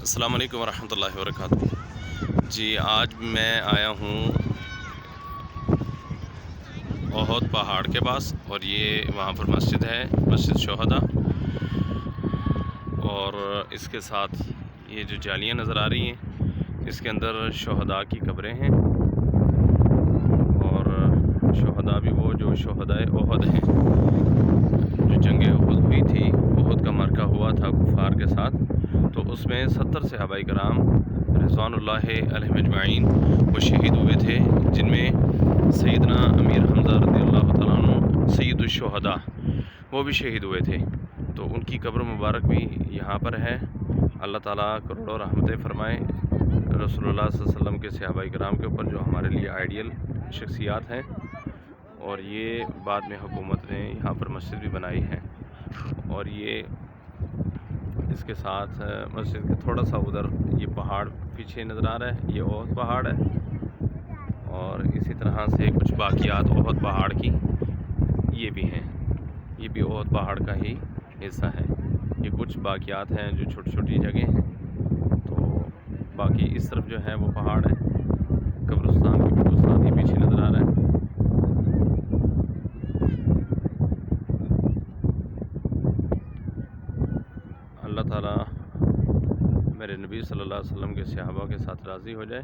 السلام علیکم ورحمۃ اللہ وبرکاتہ۔ جی آج میں آیا ہوں احد پہاڑ کے پاس، اور یہ وہاں پر مسجد ہے، مسجد شہداء، اور اس کے ساتھ یہ جو جالیاں نظر آ رہی ہیں اس کے اندر شہداء کی قبریں ہیں، اور شہداء بھی وہ جو شہداء احد ہیں، جو جنگ احد ہوئی تھی، احد کا معرکہ ہوا تھا کفار کے ساتھ، تو اس میں 70 صحابہ کرام رضوان اللہ علیہم اجمعین وہ شہید ہوئے تھے، جن میں سیدنا امیر حمزہ رضی اللہ تعالیٰ عنہ سید الشہداء وہ بھی شہید ہوئے تھے۔ تو ان کی قبر مبارک بھی یہاں پر ہے۔ اللہ تعالیٰ کروڑوں رحمتیں فرمائے رسول اللہ صلی اللہ علیہ وسلم کے صحابہ کرام کے اوپر، جو ہمارے لیے آئیڈیل شخصیات ہیں، اور یہ بعد میں حکومت نے یہاں پر مسجد بھی بنائی ہے۔ اور یہ اس کے ساتھ مسجد کے تھوڑا سا ادھر یہ پہاڑ پیچھے نظر آ رہا ہے، یہ احد پہاڑ ہے، اور اسی طرح سے کچھ باقیات احد پہاڑ کی یہ بھی ہیں، یہ بھی احد پہاڑ کا ہی حصہ ہے۔ یہ کچھ باقیات ہیں جو چھوٹی چھوٹی جگہیں ہیں، تو باقی اس طرف جو ہے وہ پہاڑ ہے، قبرستان بھی بالکل ساتھ ہی پیچھے نظر آ رہا ہے۔ اللہ تعالیٰ میرے نبی صلی اللہ علیہ وسلم کے صحابہ کے ساتھ راضی ہو جائے۔